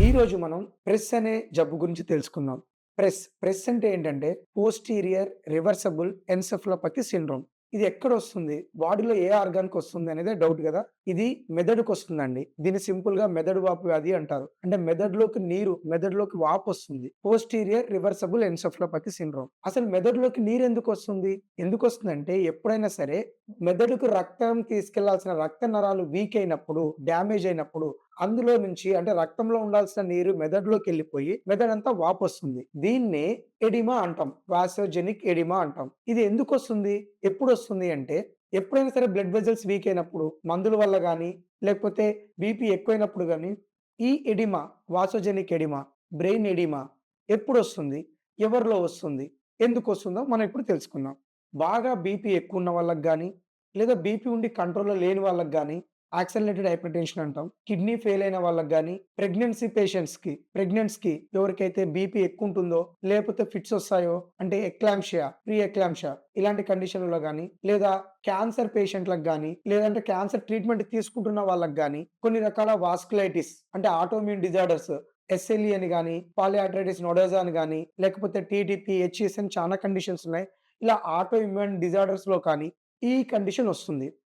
ఈరోజు మనం ప్రెస్ అనే జబ్బు గురించి తెలుసుకుందాం. ప్రెస్ అంటే ఏంటంటే పోస్టీరియర్ రివర్సబుల్ ఎన్సెఫలోపతి సిండ్రోమ్. ఇది ఎక్కడొస్తుంది? బాడీలో ఏ ఆర్గాన్‌కి వస్తుంది అనేదే డౌట్ గదా! ఇది మెదడుకొస్తుందండి. దీన్ని సింపుల్‌గా మెదడు వాపు వ్యాధి అంటారు. అంటే మెదడులోకి వాపొస్తుంది. Posterior reversible encephalopathy syndrome. అసలు మెదడులోకి నీరెందుకొస్తుంది? ఎందుకొస్తుందంటే ఎప్పుడైనా సరే మెదడుకు రక్తం తీసుకెళ్లాల్సిన రక్త నరాలు వీక్ అయినప్పుడు, డ్యామేజ్ అయినప్పుడు అందులో నుంచి అంటే రక్తంలో ఉండాల్సిన నీరు మెదడులోకెళ్ళిపోయి మెదడంతా వాపొస్తుంది. దీన్నే ఎడిమా అంటాం. వాసోజెనిక్ ఎడిమా అంటాం. ఇది ఎందుకొస్తుంది? ఎప్పుడొస్తుంది అంటే ఎప్పుడైనా సరే బ్లడ్ వెసెల్స్ వీక్ అయినప్పుడు మందుల వల్ల గాని, లేకపోతే బీపీ ఎక్కువైనప్పుడు గాని ఈ ఎడిమా, వాసోజెనిక్ ఎడిమా, బ్రెయిన్ ఎడిమా ఎప్పుడొస్తుంది? ఎవరిలో వస్తుంది? ఎందుకొస్తుందో మనం ఇప్పుడు తెలుసుకుందాం. బాగా బీపీ ఎక్కువున్న వాళ్ళకి గాని, లేదా బీపీ ఉండి కంట్రోల్‌లో లేని వాళ్ళకి గాని యాక్సెలరేటెడ్ హైపర్‌టెన్షన్ అంటాం. కిడ్నీ ఫెయిల్ అయిన వాళ్ళకి గాని, ప్రెగ్నెంట్స్‌కి ఎవరికైతే బీపీ ఎక్కువుంటుందో, లేకపోతే ఫిట్స్ ఒస్తాయో అంటే ప్రీ ఎక్లాంప్షియా ఇలాంటి కండిషన్‌లలో గాని, లేదా క్యాన్సర్ పేషెంట్‌లకు గాని, లేదంటే క్యాన్సర్ ట్రీట్‌మెంట్ తీసుకుంటున్న వాళ్ళకి గాని, కొన్ని రకాల వాస్కులైటిస్ అంటే ఆటోఇమ్యూన్ డిజార్డర్స్ ఎస్ఎల్ఈ అని గాని, పాలిఆర్థరైటిస్ నోడోసా అని గాని, లేకపోతే టీడీపీ, హెచ్‌ఈఎస్ అని చాలా కండిషన్స్ ఉన్నాయి. ఇలా ఆటో ఇమ్యూన్ డిజార్డర్స్‌లో కానీ ఈ కండిషన్ ఒస్తుంది.